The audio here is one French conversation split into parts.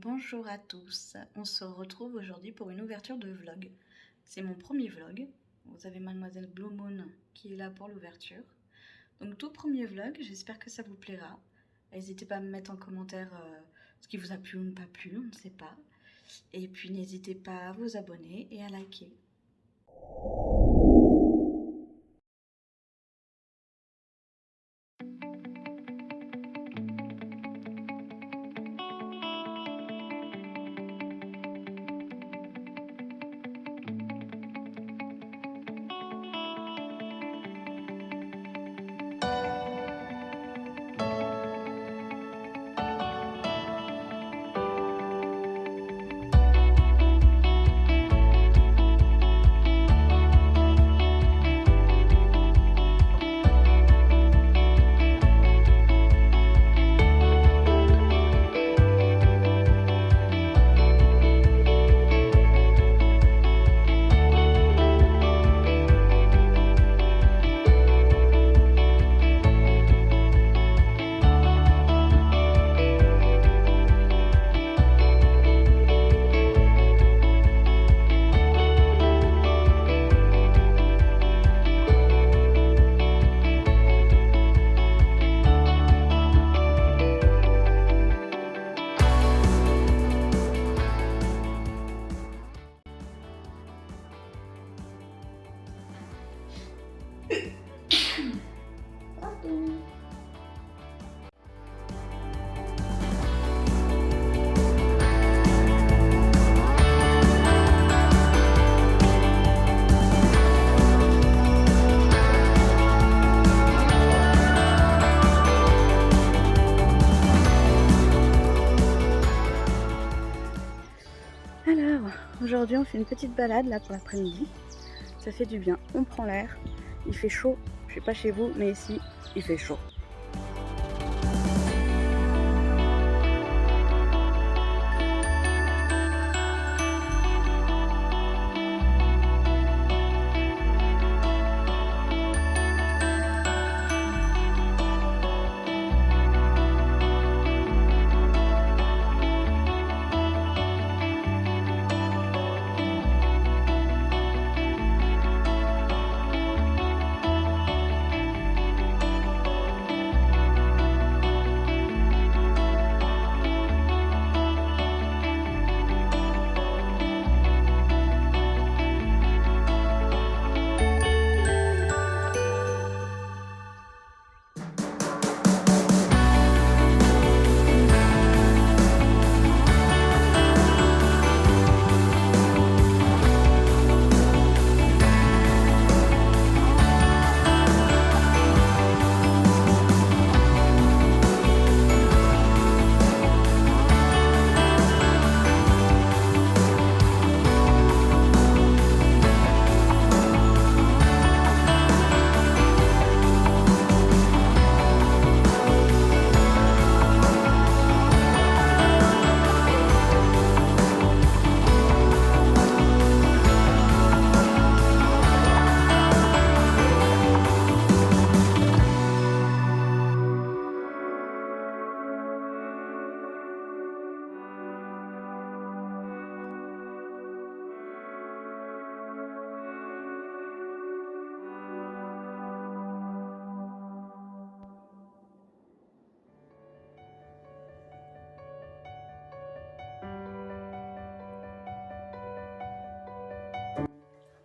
Bonjour à tous, on se retrouve aujourd'hui pour une ouverture de vlog. C'est mon premier vlog, vous avez mademoiselle Blue Moon qui est là pour l'ouverture. Donc tout premier vlog, j'espère que ça vous plaira. N'hésitez pas à me mettre en commentaire ce qui vous a plu ou ne pas plu, on ne sait pas. Et puis n'hésitez pas à vous abonner et à liker. Alors, aujourd'hui on fait une petite balade là pour l'après-midi. Ça fait du bien, on prend l'air. Il fait chaud, je sais pas chez vous, mais ici il fait chaud.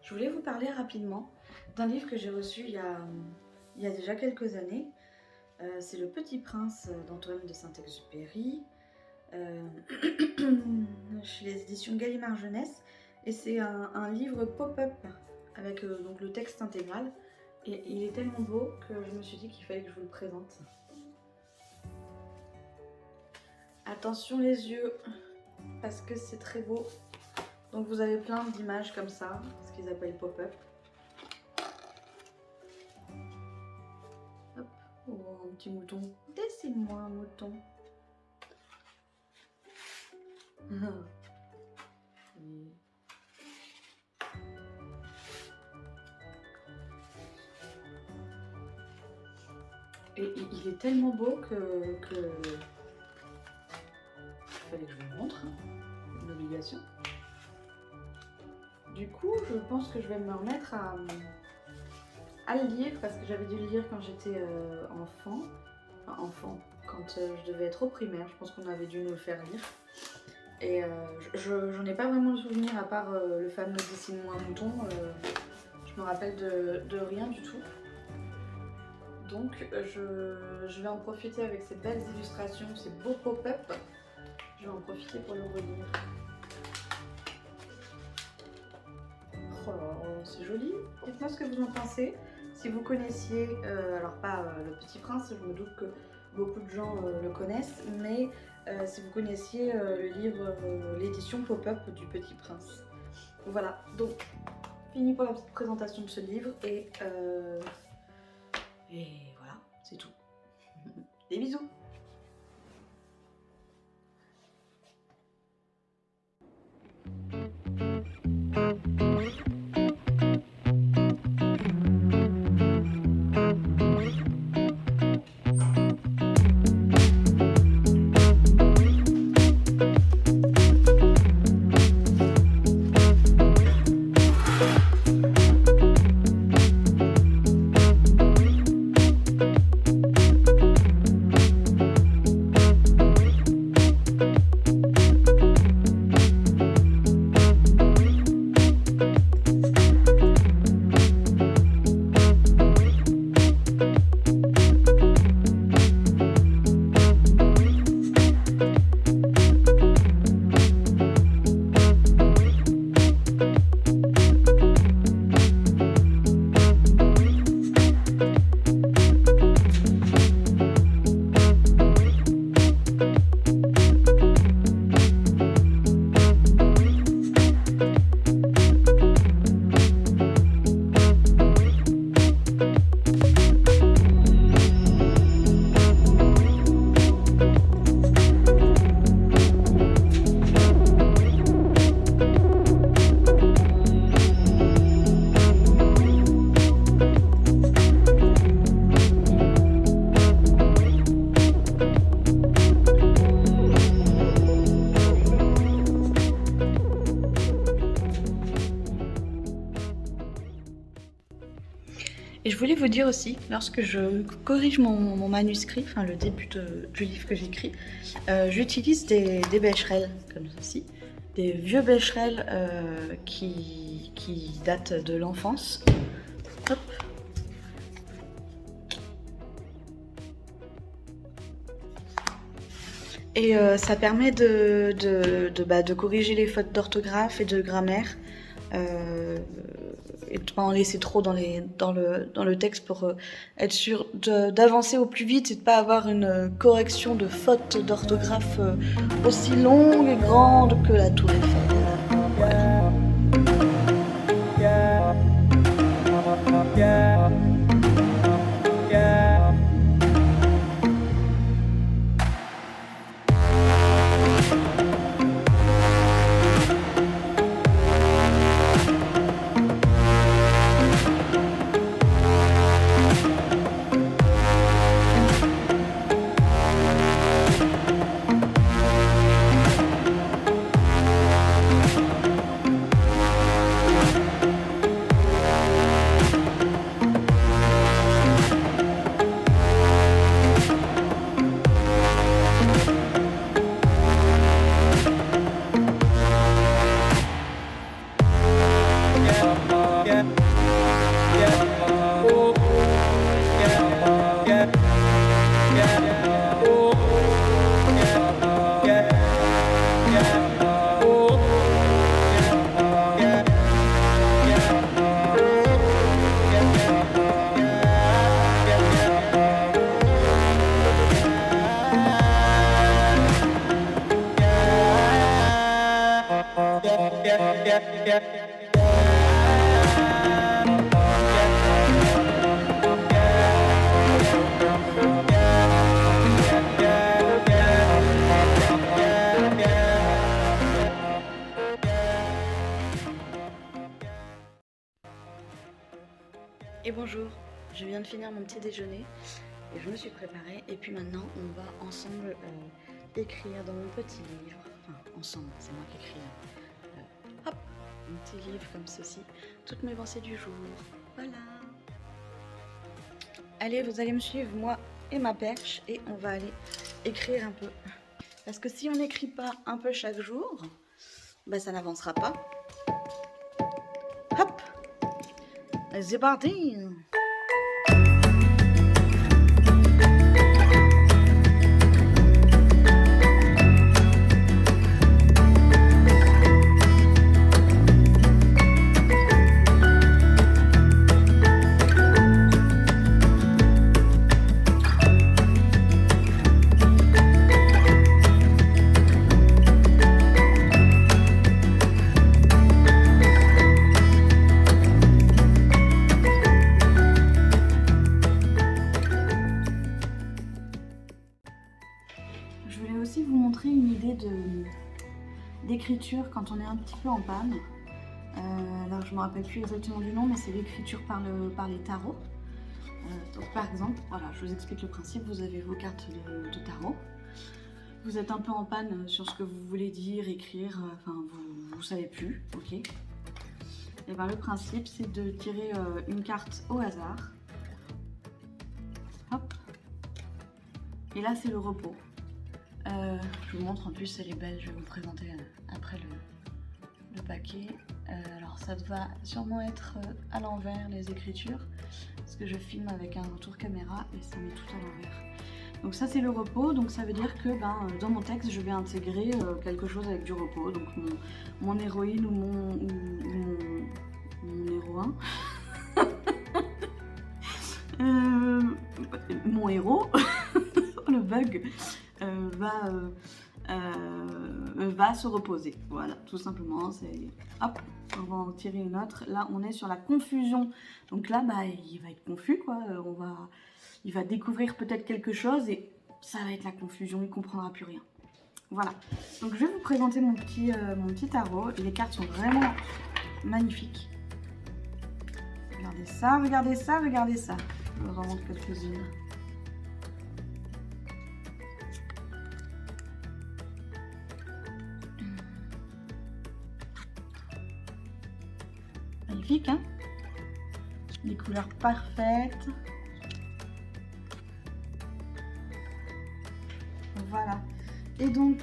Je voulais vous parler rapidement d'un livre que j'ai reçu il y a déjà quelques années. C'est Le Petit Prince d'Antoine de Saint-Exupéry, chez les éditions Gallimard Jeunesse. Et c'est un livre pop-up avec donc le texte intégral. Et il est tellement beau que je me suis dit qu'il fallait que je vous le présente. Attention les yeux, parce que c'est très beau. Donc vous avez plein d'images comme ça, ce qu'ils appellent pop-up. Hop, oh, un petit mouton. Dessine-moi un mouton. Et il est tellement beau que fallait que je vous montre. C'est une obligation. Du coup, je pense que je vais me remettre à le lire parce que j'avais dû le lire quand j'étais enfant. Enfin, enfant, quand je devais être au primaire. Je pense qu'on avait dû nous le faire lire. Et j'en ai pas vraiment le souvenir à part le fameux dessine-moi un mouton. Je me rappelle de rien du tout. Donc je vais en profiter avec ces belles illustrations, ces beaux pop-up. Je vais en profiter pour le relire. Oh là là, c'est joli. Dites-moi ce que vous en pensez. Si vous connaissiez, alors pas Le Petit Prince, je me doute que beaucoup de gens le connaissent, mais si vous connaissiez le livre, l'édition pop-up du Petit Prince. Voilà, donc fini pour la petite présentation de ce livre et voilà, c'est tout. Des bisous. Et je voulais vous dire aussi, lorsque je corrige mon manuscrit, enfin le début du livre que j'écris, j'utilise des Becherel, comme ceci, des vieux Becherel qui datent de l'enfance. Hop. Et ça permet de corriger les fautes d'orthographe et de grammaire. Et de ne pas en laisser trop dans le texte pour être sûr d'avancer au plus vite et de ne pas avoir une correction de fautes d'orthographe aussi longue et grande que la Tour Eiffel. Voilà. Et bonjour, je viens de finir mon petit déjeuner et je me suis préparée et puis maintenant on va ensemble écrire dans mon petit livre. Enfin, ensemble, c'est moi qui écris. Hop, un petit livre comme ceci. Toutes mes pensées du jour. Voilà. Allez, vous allez me suivre, moi et ma perche, et on va aller écrire un peu. Parce que si on n'écrit pas un peu chaque jour, bah ça n'avancera pas. Hop, c'est parti. Je voulais aussi vous montrer une idée d'écriture quand on est un petit peu en panne. Alors je ne me rappelle plus exactement du nom, mais c'est l'écriture par les tarots. Donc par exemple, voilà, je vous explique le principe, vous avez vos cartes de tarot. Vous êtes un peu en panne sur ce que vous voulez dire, écrire, enfin vous savez plus, ok. Et bien le principe c'est de tirer une carte au hasard. Hop. Et là c'est le repos. Je vous montre, en plus elle est belle, je vais vous présenter après le paquet. Alors ça va sûrement être à l'envers les écritures, parce que je filme avec un retour caméra et ça met tout à l'envers. Donc ça c'est le repos, donc ça veut dire que dans mon texte je vais intégrer quelque chose avec du repos, donc mon héroïne ou mon héroïn. Mon héros, le bug, va se reposer. Voilà, tout simplement. C'est hop, on va en tirer une autre. Là, on est sur la confusion. Donc là, il va être confus, quoi. Il va découvrir peut-être quelque chose et ça va être la confusion. Il comprendra plus rien. Voilà. Donc je vais vous présenter mon petit tarot. Les cartes sont vraiment magnifiques. Regardez ça, regardez ça, regardez ça. Je vous en montre quelques-unes. Magnifique, hein? Des couleurs parfaites. Voilà. Et donc,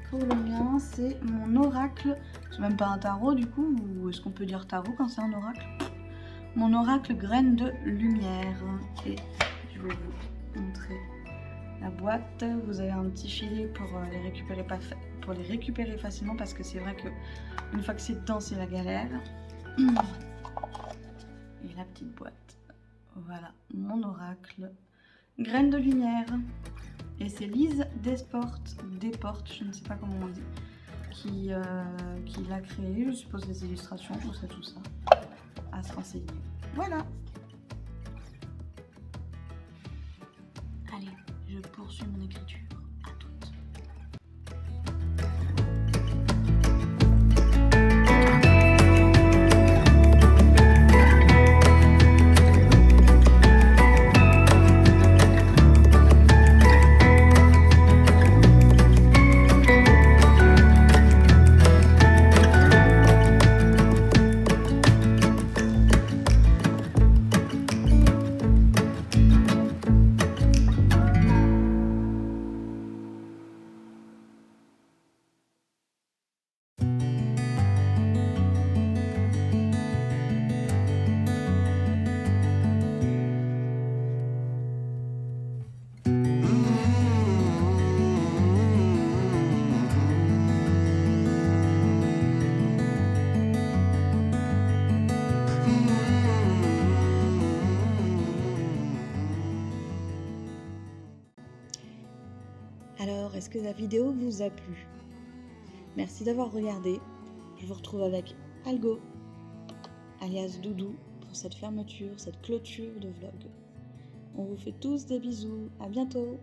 pour le mien, c'est mon oracle. C'est même pas un tarot du coup, ou est-ce qu'on peut dire tarot quand c'est un oracle? Mon oracle graine de lumière. Et je vais vous montrer la boîte. Vous avez un petit filet pour les récupérer facilement, parce que c'est vrai que une fois que c'est dedans, c'est la galère. Et la petite boîte. Voilà, mon oracle graine de lumière. Et c'est Lise Desportes, je ne sais pas comment on dit, qui l'a créé. Je suppose les illustrations, tout ça, à se renseigner. Voilà. Allez, je poursuis mon écriture. À toutes. Alors, est-ce que la vidéo vous a plu? Merci d'avoir regardé. Je vous retrouve avec Algo, alias Doudou, pour cette fermeture, cette clôture de vlog. On vous fait tous des bisous. À bientôt!